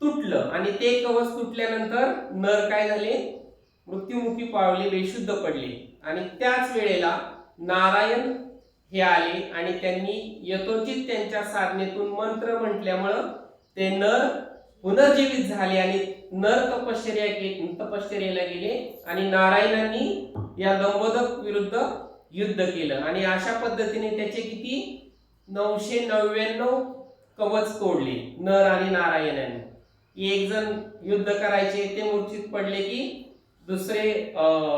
तुटलं आणि ते कवच तुटल्यानंतर नर काय झाले? मृत्युमुखी पावले, बेशुद्ध पडले. आणि त्याच वेळेला नारायण हे आले आणि त्यांनी यथोचित त्यांच्या साधनेतून मंत्र म्हटल्यामुळं ते नर पुनर्जीवित झाले आणि नर तपश्चर्येला गेले आणि नारायणांनी या दंबोदक विरुद्ध युद्ध केलं. आणि अशा पद्धतीने त्याचे किती 999 कवच तोडले नर आणि नारायणांनी. एक जण युद्ध करायचे, ते मूर्छित पडले की दुसरे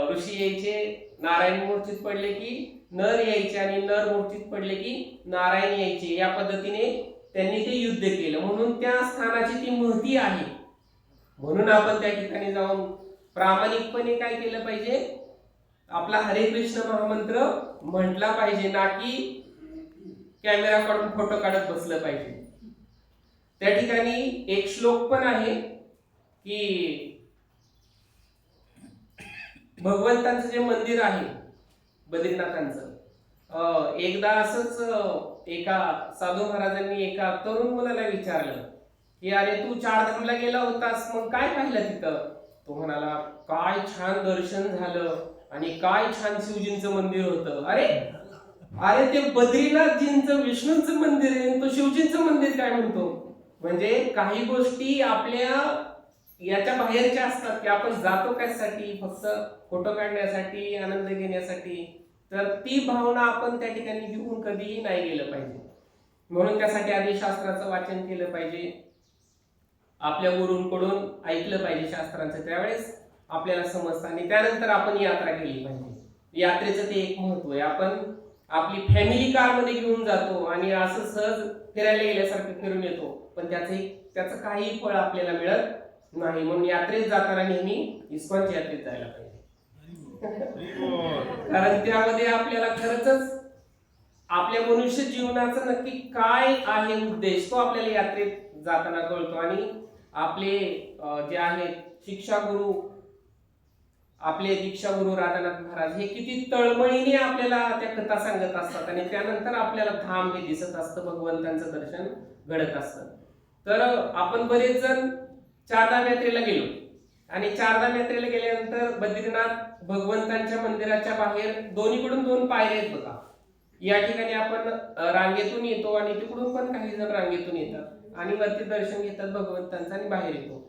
ऋषी यायचे, नारायण मूर्छित पडले की नर यायचे आणि नर मूर्छित पडले की नारायण यायचे. या पद्धतीने त्यांनी ते युद्ध केलं. म्हणून त्या स्थानाची ती महती आहे. म्हणून आपण त्या ठिकाणी जाऊन प्रामाणिकपणे काय केलं पाहिजे? आपला हरे कृष्ण महामंत्र म्हटला पाहिजे, ना की कॅमेरा काढून फोटो काढत बसलं पाहिजे. त्या ठिकाणी एक श्लोक पण आहे की भगवंतांचं जे मंदिर आहे बद्रीनाथांचं, एकदा असंच एका साधू महाराजांनी एका तरुण मुलाला विचारलं की अरे तू चारधामला गेला होतास, मग काय पाहिलं तिथं? तो म्हणाला, काय छान दर्शन झालं आणि काय छान शिवजींचं मंदिर होतं. अरे अरे ते बद्रीनाथजींचं विष्णूंचं मंदिर आहे, तो शिवजींचं मंदिर काय म्हणतो? म्हणजे काही गोष्टी आपल्या याच्या बाहेरच्या असतात की आपण जातो कशासाठी? फक्त फोटो काढण्यासाठी, आनंद घेण्यासाठी. तर ती भावना आपण त्या ठिकाणी घेऊन कधीही नाही गेलं पाहिजे. म्हणून त्यासाठी आधी शास्त्राचं वाचन केलं पाहिजे, आपल्या गुरूंकडून ऐकलं पाहिजे शास्त्रांचं, त्यावेळेस आपल्याला समजतं आणि त्यानंतर आपण यात्रा केली पाहिजे. यात्रेचं ते एक महत्व आहे. आपण आपली फॅमिली कारमध्ये घेऊन जातो आणि असं सहज फिरायला गेल्यासारखं फिरून येतो, पण त्याचं काही फळ आपल्याला मिळत नाही. म्हणून यात्रेत जाताना नेहमी इस्कॉनच्या यात्रेत जायला पाहिजे. कारण त्यामध्ये आपल्याला खरंच आपल्या मनुष्य जीवनाचा नक्की काय आहे उद्देश, तो आपल्याला यात्रेत जाताना कळतो. आणि आपले जे आहेत शिक्षा गुरु, आपले दीक्षा गुरु राधानाथ महाराज हे किती तळमळीने आपल्याला त्या कथा सांगत असतात आणि त्यानंतर आपल्याला धाम हे दिसत असतं, भगवंतांचं दर्शन घडत असतं. तर आपण बरेच जण चारधाम यात्रेला गेलो आणि चारधाम यात्रेला गेल्यानंतर बद्रीनाथ भगवंतांच्या मंदिराच्या बाहेर दोन्हीकडून 2 पायऱ्या आहेत बघा. या ठिकाणी आपण रांगेतून येतो आणि तिकडून पण काही जण रांगेतून येतात आणि वरती दर्शन घेतात भगवंतांचं आणि बाहेर येतो.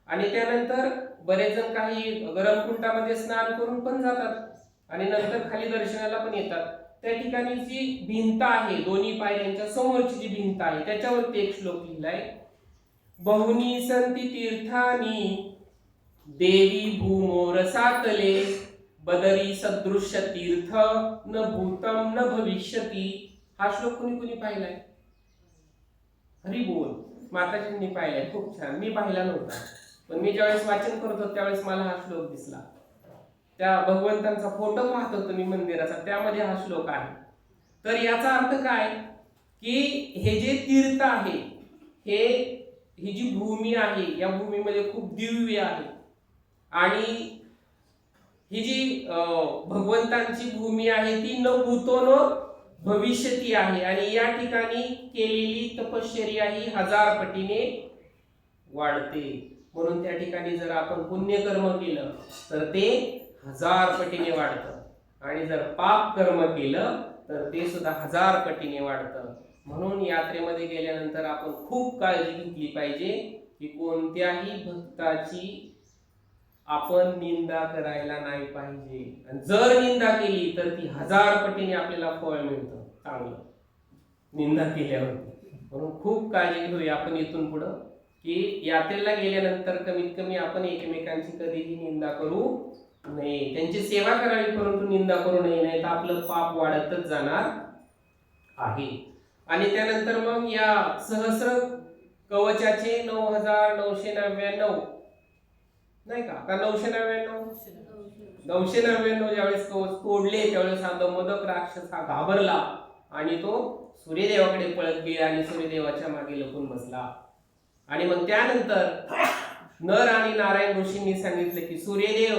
आणि त्यानंतर बरेच जण काही गरम कुंडामध्ये स्नान करून पण जातात आणि नंतर खाली दर्शनाला पण येतात. त्या ठिकाणी जी भिंत आहे, दोन्ही पायऱ्यांच्या समोरची जी भिंत आहे, त्याच्यावरती एक श्लोक लिहिलाय, बहुनी संती तीर्थानी देवी भूमोर सातले, बदरी सदृश्य तीर्थ न भूतम न भविष्यती. हा श्लोक कुणी कुणी पाहिलाय? हरी बोल. माताजींनी पाहिलाय, खूप छान. मी पाहिला नव्हता, पण मी ज्यावेळेस वाचन करत होतो त्यावेळेस मला हा श्लोक दिसला. त्या भगवंतांचा फोटो पाहत होतो मी मंदिराचा, त्यामध्ये हा श्लोक आहे. तर याचा अर्थ काय की हे जे तीर्थ आहे, ही जी भूमी आहे, या भूमीमध्ये खूप दिव्य आहे आणि ही जी भगवंतांची भूमी आहे ती न भूतो न भविष्यती आहे आणि या ठिकाणी केलेली तपश्चर्या ही 1000 पटीने वाढते. म्हणून त्या ठिकाणी जर आपण पुण्यकर्म केलं तर ते 1000 पटीने वाढतं आणि जर पाप कर्म केलं तर ते सुद्धा 1000 पटीने वाढतं. म्हणून यात्रेमध्ये गेल्यानंतर आपण खूप काळजी घेतली पाहिजे की कोणत्याही भक्ताची आपण निंदा करायला नाही पाहिजे. आणि जर निंदा केली तर ती 1000 पटीने आपल्याला फळ मिळतं चांगलं निंदा केल्यावरती. म्हणून खूप काळजी घेऊया आपण इथून पुढं की यात्रेला गेल्यानंतर कमीत कमी आपण एकमेकांची कधीही निंदा करू नये, त्यांची सेवा करावी परंतु निंदा करू नये, नाही तर आपलं पाप वाढतच जाणार आहे. आणि त्यानंतर मग या सहस्र कवचाचे 9999 नाही का 999 ज्यावेळेस कवच तोडले त्यावेळेस हा दमोदक राक्षस हा घाबरला आणि तो सूर्यदेवाकडे पळत गेला आणि सूर्यदेवाच्या मागे लपून बसला. आणि मग त्यानंतर नर आणि नारायण ऋषींनी सांगितलं की सूर्यदेव,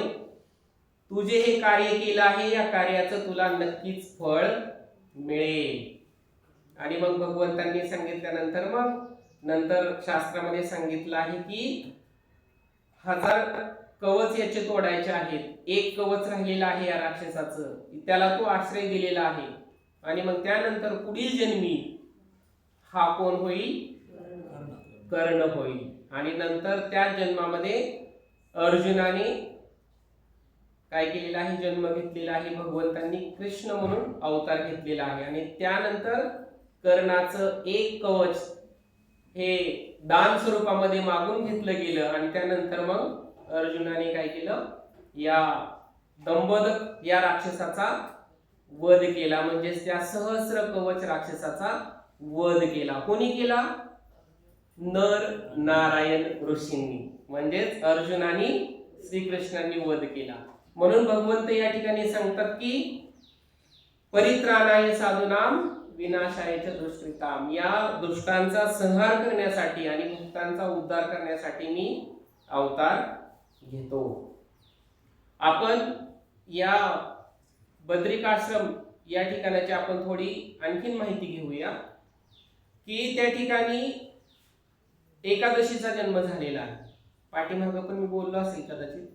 तू जे हे कार्य केलं आहे या कार्याचं तुला नक्कीच फळ मिळेल. आणि मग भगवंतांनी सांगितल्यानंतर मग नंतर शास्त्रामध्ये सांगितलं आहे की 1000 कवच याचे तोडायचे आहेत. एक कवच राहिलेलं आहे या राक्षसाचं, त्याला तो आश्रय दिलेला आहे. आणि मग त्यानंतर पुढील जन्मी हा कोण होईल? कर्ण होईल. आणि नंतर त्या जन्मामध्ये अर्जुनाने काय केलेला आहे? जन्म घेतलेला आहे. भगवंतांनी कृष्ण म्हणून अवतार घेतलेला आहे. आणि त्यानंतर कर्णाचं एक कवच हे दान स्वरूपामध्ये मागून घेतलं गेलं आणि त्यानंतर मग अर्जुनाने काय केलं? या दंबोदक या राक्षसाचा वध केला. म्हणजेच त्या सहस्र कवच राक्षसाचा वध केला. कोणी केला? नर नारायण ऋषींनी, म्हणजेच अर्जुनाने श्रीकृष्णांनी वध केला. म्हणून भगवंत या ठिकाणी सांगतात की परित्राणाय साधूनाम विनाशाय च दुष्कृताम, या दुष्टांचा संहार करण्यासाठी आणि भक्तांचा उद्धार करण्यासाठी मी अवतार घेतो. आपण या बद्रिकाश्रम या ठिकाणाची आपण थोडी आणखीन माहिती घेऊया की त्या ठिकाणी एकादशीचा जन्म झालेला आहे. पाठीमागं पण मी बोललो असेल कदाचित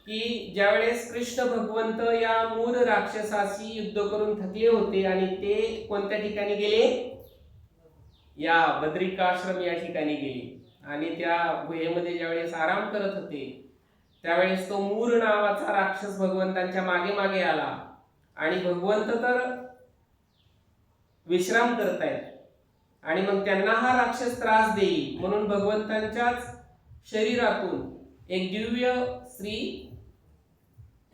की ज्यावेळेस कृष्ण भगवंत या मूर राक्षसाशी युद्ध करून थकले होते आणि ते कोणत्या ठिकाणी गेले? या बद्रिकाश्रम या ठिकाणी गेले आणि त्या गुहेमध्ये ज्यावेळेस आराम करत होते त्यावेळेस तो मूर नावाचा राक्षस भगवंतांच्या मागे मागे आला आणि भगवंत तर विश्राम करतायत आणि मग त्यांना हा राक्षस त्रास देईल म्हणून भगवंतांच्याच शरीरातून एक दिव्य स्त्री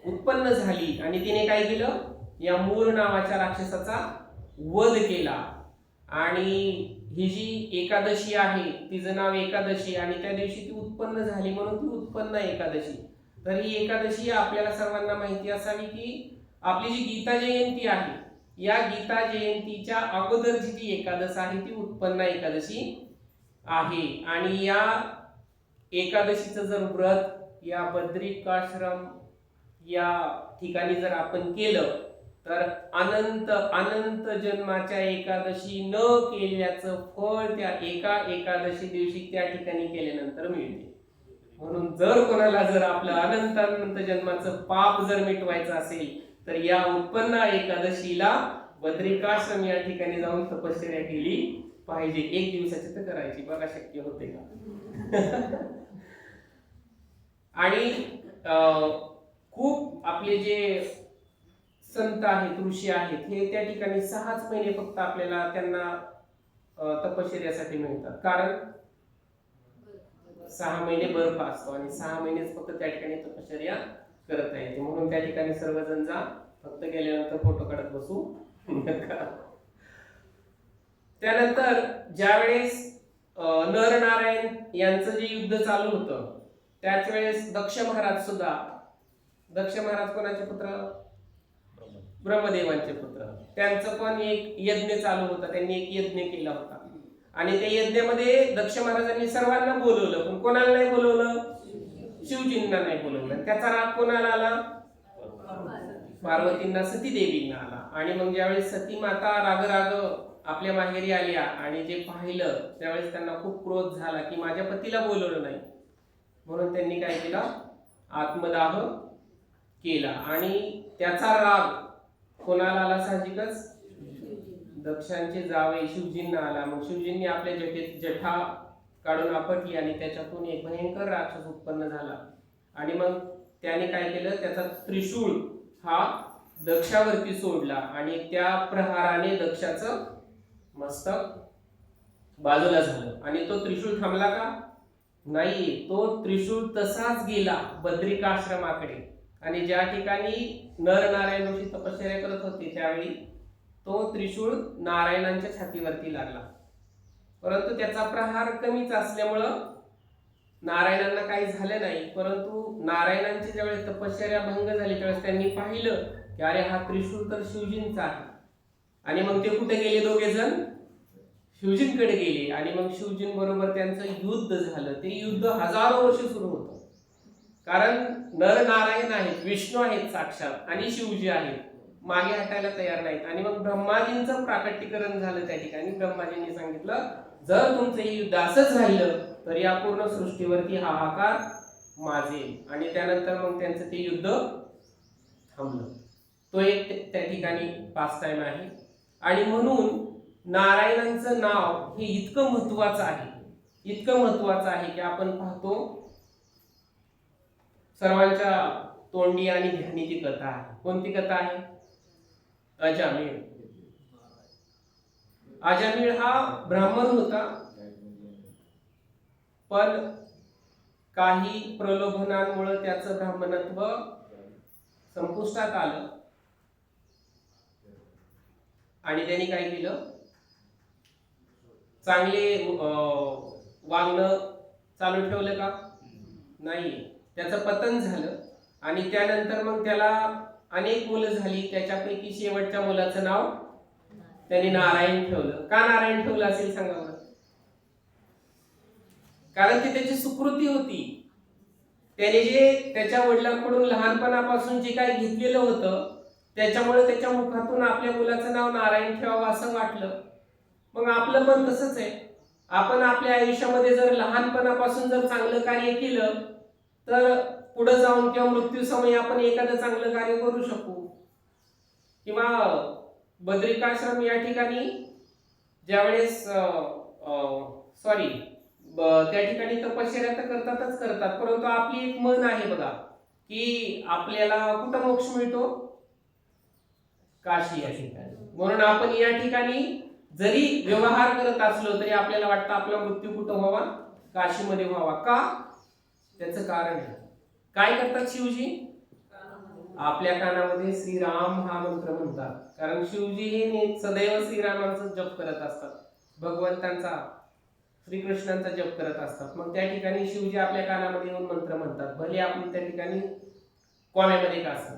उत्पन्न झाली आणि तिने काय केलं, या मूर नावाच्या राक्षसाचा वध केला. आणि ही जी एकादशी आहे तिचं नाव एकादशी आणि त्या दिवशी ती उत्पन्न झाली म्हणून ती उत्पन्न एकादशी. तर ही एकादशी आपल्याला सर्वांना माहिती असावी की आपली जी गीता जयंती आहे, या गीता जयंतीच्या अगोदरची जी एकादश आहे ती उत्पन्न एकादशी आहे. आणि या एकादशीचं जर व्रत या बद्रिकाश्रम या ठिकाणी जर आपण केलं तर अनंत अनंत जन्माच्या एकादशी न केल्याचं फळ त्या एका एकादशी दिवशी त्या ठिकाणी केल्यानंतर मिळते. म्हणून जर कोणाला जर आपलं अनंत अनंत जन्माचं पाप जर मिटवायचं असेल तर या उत्पन्न एकादशीला बद्रिकाश्रम या ठिकाणी जाऊन तपश्चर्या केली पाहिजे. एक दिवसाची तर करायची, बघा शक्य होते का. आणि खूप आपले जे संत आहेत, ऋषी आहेत, हे त्या ठिकाणी 6च महिने फक्त आपल्याला त्यांना तपश्चर्यासाठी मिळतात. कारण 6 महिने बर्फ असतो आणि 6 महिनेच फक्त त्या ठिकाणी तपश्चर्या करता येते. म्हणून त्या ठिकाणी सर्वजण जा, फक्त गेल्यानंतर फोटो काढत बसू नका. त्यानंतर ज्यावेळेस नरनारायण यांचं जे युद्ध चालू होतं त्याच वेळेस दक्ष महाराज सुद्धा, दक्ष महाराज कोणाचे पुत्र, ब्रह्मदेवांचे पुत्र, त्यांचं पण एक यज्ञ चालू होता. त्यांनी एक यज्ञ केला होता आणि त्या यज्ञामध्ये दक्ष महाराजांनी सर्वांना बोलवलं, पण कोणाला नाही बोलवलं, शिवजींना नाही बोलवलं. त्याचा राग कोणाला आला, पार्वतींना, सती देवींना आला. आणि मग ज्यावेळेस सती माता राग राग आपल्या माहेरी आल्या आणि जे पाहिलं त्यावेळेस त्यांना खूप क्रोध झाला की माझ्या पतीला बोलवलं नाही. म्हणून त्यांनी काय केलं, आत्मदाह केला. आणि त्याचा राग कोणाला आला, साहजिकच दक्षांचे जावई शिवजींना आला. मग शिवजींनी आपल्या जटेत जठा काढून आपटली आणि त्याच्यातून एक भयंकर राक्षस उत्पन्न झाला. आणि मग त्याने काय केलं, त्याचा त्रिशूळ हा दक्षावरती सोडला आणि त्या प्रहाराने दक्षाचं मस्तक बाजूला झालं. आणि तो त्रिशूळ थांबला का, नाही, तो त्रिशूळ तसाच गेला बद्रिकाश्रमाकडे. आणि ज्या ठिकाणी नरनारायण ऋषी तपश्चर्या करत होते त्यावेळी तो त्रिशूळ नारायणांच्या छातीवरती लागला. परंतु त्याचा प्रहार कमीच असल्यामुळं नारायणांना काही झालं नाही. परंतु नारायणांची ज्यावेळेस तपश्चर्या भंग झाली त्यावेळेस त्यांनी पाहिलं की अरे हा त्रिशूळ तर शिवजींचा आहे. आणि मग ते कुठे गेले, दोघे जण शिवजींकडे गेले आणि मग शिवजींबरोबर त्यांचं युद्ध झालं. ते युद्ध हजारो वर्ष सुरू होतं. कारण नर नारायण आहेत, विष्णू आहेत साक्षात आणि शिवजी आहेत, मागे हटायला तयार नाहीत. आणि मग ब्रह्माजींचं प्राकट्यीकरण झालं त्या ठिकाणी. ब्रह्माजींनी सांगितलं जर तुमचं हे युद्ध असंच राहिलं तर या पूर्ण सृष्टीवरती हाहाकार माजेल. आणि त्यानंतर मग त्यांचं ते युद्ध थांबलं. तो एक त्या ठिकाणी पास टाइम आहे. आणि म्हणून नारायणांचं नाव हे इतकं महत्वाचं आहे, इतकं महत्वाचं आहे की आपण पाहतो सर्वांच्या तोंडी आणि ध्यानी ती कथा आहे. कोणती कथा आहे, अजामिळ. अजामिळ हा ब्राह्मण होता, पण काही प्रलोभनांमुळे त्याचं ब्राह्मणत्व संपुष्टात आलं आणि त्यांनी काय केलं, चांगले वागणं चालू ठेवलं का, नाही, त्याचं पतन झालं. आणि त्यानंतर मग त्याला अनेक मुलं झाली. त्याच्यापैकी शेवटच्या मुलाचं नाव त्यांनी नारायण ठेवलं. का नारायण ठेवलं असेल सांगा बरं. कारण ती त्याची सुकृती होती. त्याने जे त्याच्या वडिलांकडून लहानपणापासून जे काही घेतलेलं होतं त्याच्यामुळे त्याच्या मुखातून आपल्या मुलाचं नाव नारायण ठेवावं असं वाटलं. मग आपलं पण तसंच आहे. आपण आपल्या आयुष्यामध्ये जर लहानपणापासून जर चांगलं कार्य केलं तर पुढे जाऊन किंवा मृत्यू समयी आपण एखादं चांगलं कार्य करू शकू. किंवा बद्रिकाश्रम या ठिकाणी ज्यावेळेस त्या ठिकाणी तपश्चर्या तर करतातच करतात, परंतु आपली एक मन आहे बघा की आपल्याला कुठं मोक्ष मिळतो, काशी या ठिकाणी. म्हणून आपण या ठिकाणी जरी व्यवहार करत असलो तरी आपल्याला वाटतं आपला मृत्यू कुठं व्हावा, काशीमध्ये व्हावा. का? त्याचं कारण आहे. काय करतात शिवजी? आपल्या कानामध्ये श्रीराम हा मंत्र म्हणतात. कारण शिवजी हे सदैव श्रीरामांचा जप करत असतात, भगवंतांचा श्रीकृष्णांचा जप करत असतात. मग त्या ठिकाणी शिवजी आपल्या कानामध्ये येऊन मंत्र म्हणतात, भले आपण त्या ठिकाणी कोण्यामध्ये का असं.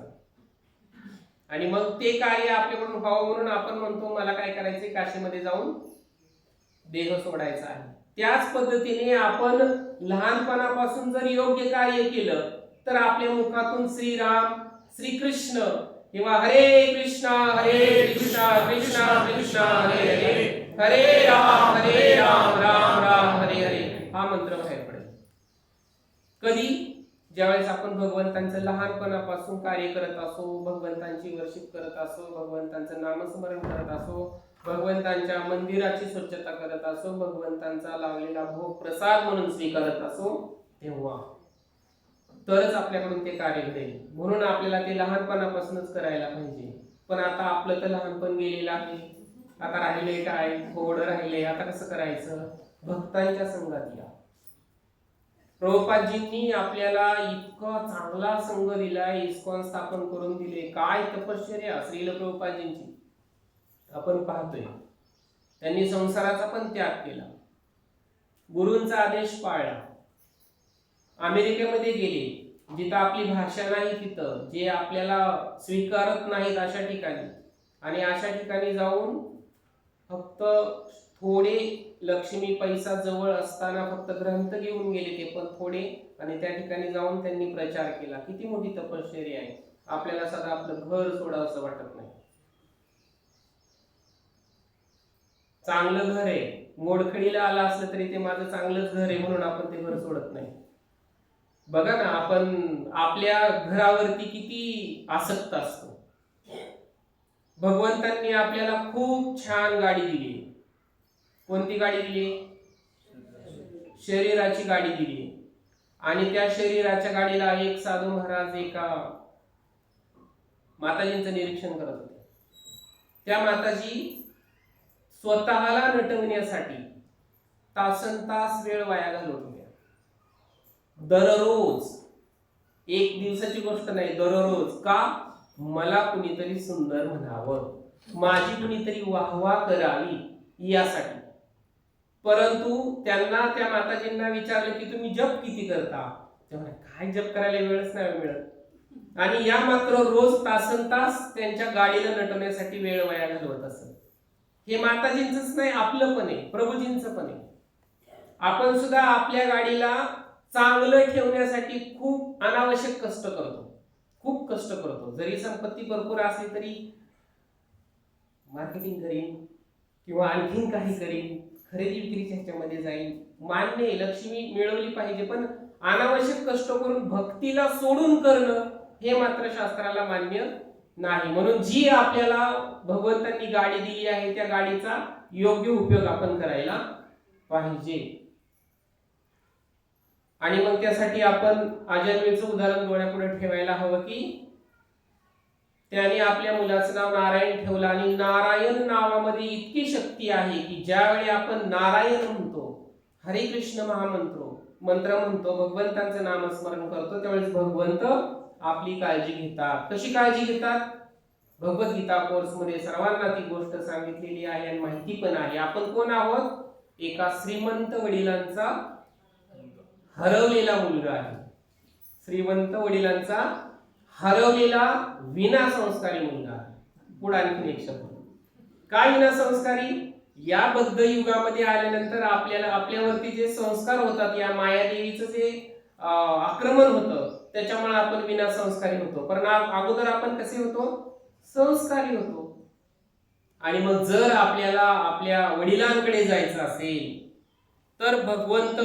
आणि मग ते कार्य आपल्याकडून व्हावं म्हणून आपण म्हणतो मला काय करायचंय, काशीमध्ये जाऊन देह सोडायचा आहे. त्याच पद्धतीने आपण लहानपणापासून जर योग्य कार्य केलं तर आपल्या मुखातून श्रीराम, श्रीकृष्ण किंवा हरे कृष्णा कृष्णा कृष्णा हरे हरे, हरे राम राम राम हरे हरे हा मंत्र बाहेर पडेल. कधी? ज्यावेळेस आपण भगवंतांचं लहानपणापासून कार्य करत असो, भगवंतांची वर्शिप करत असो, भगवंतांचं नामस्मरण करत असो, भगवंतांच्या मंदिराची स्वच्छता करत असो, भगवंतांचा लावलेला भोग प्रसाद म्हणून स्वीकारत असो, तेव्हा तरच आपल्याकडून ते कार्य घडेल. म्हणून आपल्याला ते लहानपणापासूनच करायला पाहिजे. पण आता आपलं तर लहानपण गेलेलं आहे, आता राहिले काय, थोडं राहिले. आता कसं करायचं? भक्तांच्या संगात या. प्रभुपादजींनी आपल्याला इतका चांगला संघ दिलाय, इस्कॉन स्थापन करून दिले. काय तपश्चर्या श्रील प्रभुपादजींची आपण पाहतोय. त्यांनी संसाराचा पण त्याग केला, गुरूंचा आदेश पाळला, अमेरिकेमध्ये गेले, जिथं आपली भाषा नाही, तिथं जे आपल्याला स्वीकारत नाहीत अशा ठिकाणी, आणि अशा ठिकाणी जाऊन फक्त थोडे लक्ष्मी पैसा जवळ असताना फक्त ग्रंथ घेऊन गेले, ते पण थोडे, आणि त्या ठिकाणी जाऊन त्यांनी प्रचार केला. किती मोठी तपश्चर्या आहे. आपल्याला सदा आपलं घर सोडावं असं वाटत नाही. चांगलं घर आहे, मोडखडीला आलं असलं तरी ते माझं चांगलंच घर आहे म्हणून आपण ते घर सोडत नाही. बघा ना, आपण आपल्या घरावरती किती आसक्त असतो. भगवंतांनी आपल्याला खूप छान गाडी दिली. कोणती गाडी दिली? शरीराची गाडी दिली. आणि त्या शरीराच्या गाडीला एक साधू महाराज एका माताजींचं निरीक्षण करत होते. त्या माताजी स्वतःला नटवण्यासाठी तासनतास वेळ वाया घालवत होत्या. दररोज, एक दिवसाची गोष्ट नाही, दररोज. का? मला कुणीतरी सुंदर म्हणावं, माझी कुणीतरी वाहवा करावी यासाठी. परंतु त्यांना, त्या माताजींना विचारलं की तुम्ही जप किती करता? तेव्हा काय जप करायला वेळच नाही मिळत. आणि या मात्र रोज तासनतास त्यांच्या गाडीला नटवण्यासाठी वेळ वाया घालवत असत. हे माताजींचंच नाही, आपलं पण आहे, प्रभूजींचं पण आहे. आपण सुद्धा आपल्या गाडीला चांगलं ठेवण्यासाठी खूप अनावश्यक कष्ट करतो, खूप कष्ट करतो. जरी संपत्ती भरपूर असली तरी मार्केटिंग करीन किंवा आणखीन काही करीन, खरेदी विक्रीच्या ह्याच्यामध्ये जाईल. मान्य आहे, लक्ष्मी मिळवली पाहिजे, पण अनावश्यक कष्ट करून भक्तीला सोडून करणं हे मात्र शास्त्राला मान्य नाही. म्हणून जी आपल्याला भगवंतांनी गाडी दिली आहे त्या गाडीचा योग्य उपयोग आपण करायला पाहिजे. आणि मग त्यासाठी आपण अजन्मेचं उदाहरण डोळ्यापुढे ठेवायला हवं की त्याने आपल्या मुलाचं नाव नारायण ठेवलं, आणि नारायण नावामध्ये इतकी शक्ती आहे की ज्यावेळी आपण नारायण म्हणतो, हरे कृष्ण मंत्र म्हणतो, भगवंतांचं नामस्मरण करतो, त्यावेळेस भगवंत आपली काळजी घेतात. कशी काळजी घेतात? भगवद्गीता कोर्समध्ये सर्वांना ती गोष्ट सांगितलेली आहे आणि माहिती पण आहे. आपण कोण आहोत? एका श्रीमंत वडिलांचा हरवलेला मुलगा आहे. श्रीमंत वडिलांचा हरवलेला विना संस्कारी मुलगा आहे. पुढे आणखी एक शब्द, काय विना संस्कारी? या बद्ध युगामध्ये आल्यानंतर आपल्यावरती जे संस्कार होतात, या मायादेवीचं जे आक्रमण होतं, त्याच्यामुळे आपण विना संस्कारी होतो. पण अगोदर आपण कसे होतो? संस्कारी होतो. आणि मग जर आपल्याला आपल्या वडिलांकडे जायचं असेल तर भगवंत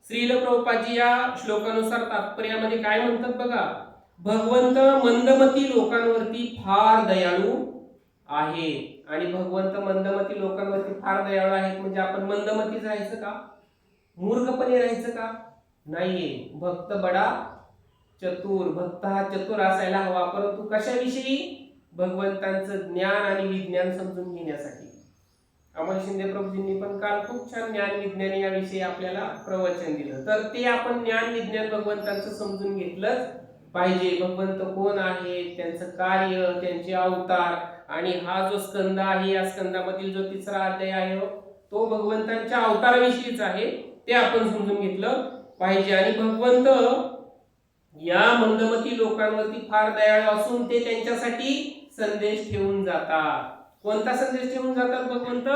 श्रील प्रभुपादजी या श्लोकानुसार तात्पर्यामध्ये काय म्हणतात बघा, भगवंत मंदमती लोकांवरती फार दयाळू आहे. आणि भगवंत मंदमती लोकांवरती फार दयाळू आहेत म्हणजे आपण मंदमतीच राहायचं का? मूर्खपणे राहायचं का? नाहीये. भक्त बडा चतुर, भक्त हा चतुर असायला हवा. परंतु कशाविषयी? भगवंतांचं ज्ञान आणि विज्ञान समजून घेण्यासाठी. अमोल शिंदे प्रभूजींनी पण काल खूप छान ज्ञान विज्ञान याविषयी आपल्याला प्रवचन दिलं. तर ते आपण ज्ञान विज्ञान भगवंतांचं समजून घेतलंच पाहिजे. भगवंत कोण आहे, त्यांचं कार्य, त्यांचे अवतार, आणि हा जो स्कंद आहे या स्कंदामधील जो 3रा अध्याय आहे तो भगवंतांच्या अवताराविषयीच आहे, ते आपण समजून घेतलं पाहिजे. आणि भगवंत या मंदमती लोकांवरती फार दयाळू असून ते त्यांच्यासाठी संदेश ठेवून जातात. कोणता संदेश ठेवून जातात भगवंत?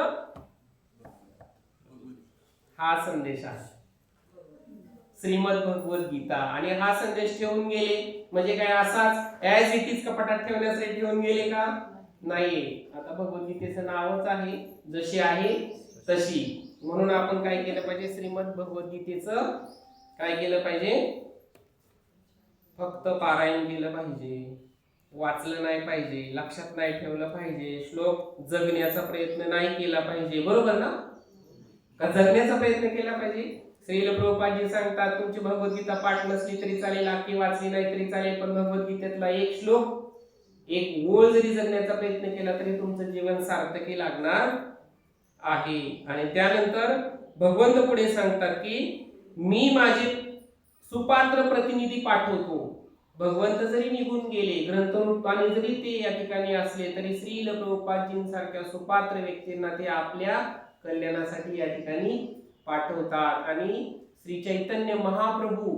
हा संदेश आहे श्रीमद भगवत गीता. आणि हा संदेश ठेवून गेले म्हणजे काय असाच ऍज इट इज कपाटात ठेवण्यासाठी ठेवून गेले का? नाही. आता भगवद्गीतेचं नावच आहे जशी आहे तशी. म्हणून आपण काय केलं पाहिजे? श्रीमद भगवद्गीतेचं काय केलं पाहिजे? फक्त पारायण केलं पाहिजे, वाचलं नाही पाहिजे, लक्षात नाही ठेवलं पाहिजे, श्लोक जगण्याचा प्रयत्न नाही केला पाहिजे. बरोबर ना? का जगण्याचा प्रयत्न केला पाहिजे? श्रील प्रभुपादजी सांगतात तुमची भगवद्गीता पाठ नसली तरी चालेल, आखी वाचली नाही तरी चालेल, पण भगवद्गीतेतला एक श्लोक, एक ओळ जरी जगण्याचा प्रयत्न केला तरी तुमचं जीवन सार्थकी लागणार आहे. आणि त्यानंतर भगवंत पुढे सांगतात की मी माझे सुपात्र प्रतिनिधी पाठवतो. भगवंत जरी निघून गेले, ग्रंथरूपाने जरी ते या ठिकाणी असले तरी श्रील प्रभुपादजींसारख्या सुपात्र व्यक्तींना ते आपल्या कल्याणासाठी या ठिकाणी पाठवतात. आणि श्री चैतन्य महाप्रभू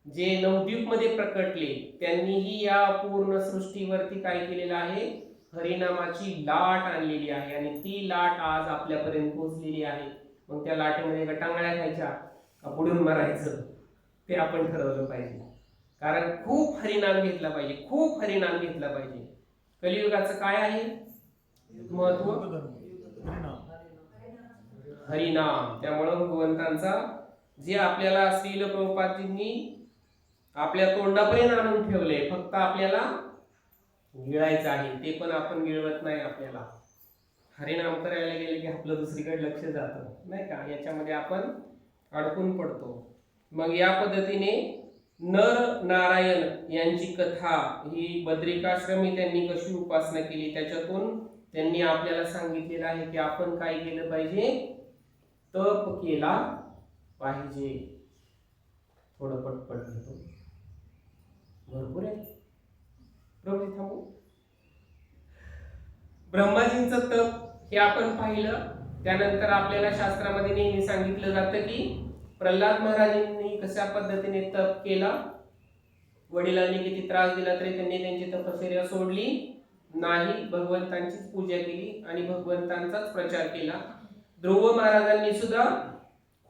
जे नवद्वीप मध्ये प्रकटले त्यांनीही या पूर्ण सृष्टीवरती काय केलेलं आहे? हरिनामाची लाट आणलेली आहे. आणि ती लाट आज आपल्यापर्यंत पोहोचलेली आहे. मग त्या लाटेमध्ये गटांगळ्या खायच्या का बुडून मरायचं ते आपण ठरवलं पाहिजे. कारण खूप हरिनाम घेतला पाहिजे, खूप हरिनाम घेतला पाहिजे. कलियुगाचं काय आहे महत्व? हरिनाम. त्यामुळे भगवंतांचा जे आपल्याला श्रील प्रभुपादजींनी आपल्या तोंडापर्यंत आणून ठेवले, फक्त आपल्याला गिळायचं आहे. ते पण आपण गिळवत नाही. आपल्याला हरिनाम करायला गेले की आपलं दुसरीकडे लक्ष जातं, नाही का? याच्यामध्ये आपण अडकून पडतो. मग या पद्धतीने नर नारायण यांची कथा ही बद्रिकाश्रमी त्यांनी कशी उपासना केली त्याच्यातून त्यांनी आपल्याला सांगितलेलं आहे की आपण काय केलं पाहिजे? तप केला पाहिजे. थोडं पटपट घेतो, भरपूर आहे प्रभू थांबू. ब्रह्माजींचं तप हे आपण पाहिलं. त्यानंतर आपल्याला शास्त्रामध्ये नेहमी सांगितलं जातं की प्रल्हाद महाराजांनी कशा पद्धतीने तप केला. वडिलांनी किती त्रास दिला तरी त्यांनी त्यांची तपश्चर्या सोडली नाही, भगवंतांचीच पूजा केली आणि भगवंतांचाच प्रचार केला. ध्रुव महाराजांनी सुद्धा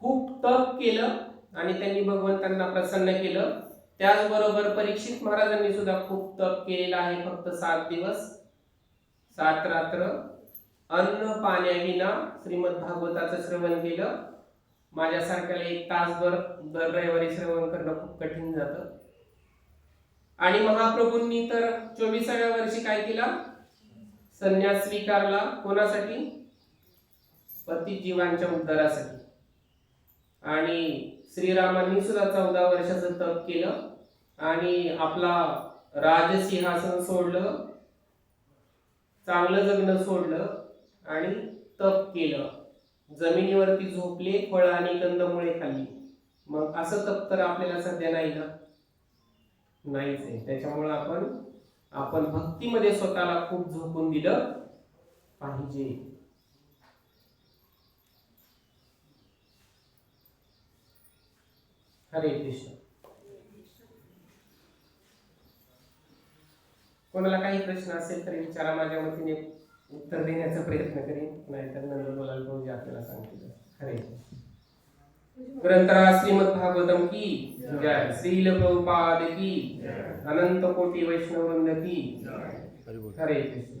खूप तप केलं आणि त्यांनी भगवंतांना प्रसन्न केलं. त्याचबरोबर परीक्षित महाराजांनी सुद्धा खूप तप केलेलं आहे. फक्त 7 दिवस 7 रात्र अन्न पाण्याविना श्रीमद भागवताचं श्रवण केलं. माझ्यासारख्याला 1 तासभर दर रविवारी श्रवण करणं खूप कठीण जातं. आणि महाप्रभूंनी तर 24व्या वर्षी काय केला? संन्यास स्वीकारला. कोणासाठी? पतित जीवांच्या उद्धारासाठी. आणि श्रीरामांनी सुद्धा 14 वर्षाचं तप केलं आणि आपला राजसिंहासन सोडलं, चांगलं जगणं सोडलं आणि तप केलं. जमिनीवरती झोपले, फळ आणि कंदमुळे खाल्ली. मग असं तप तर आपल्याला सध्या नाही ना, नाहीच आहे. त्याच्यामुळे आपण भक्तीमध्ये स्वतःला खूप झोकून दिलं पाहिजे. हरे कृष्ण. कोणाला काही प्रश्न असेल तर विचारा, माझ्या वतीने उत्तर देण्याचा प्रयत्न करेन. नाहीतर नंतर बोलायला पाहिजे आपल्याला सांगितलं. हरे ग्रंथराज श्रीमद भागवतम की जय. श्रील प्रभुपाद की, अनंत कोटी वैष्णव वृंद की. हरे कृष्ण.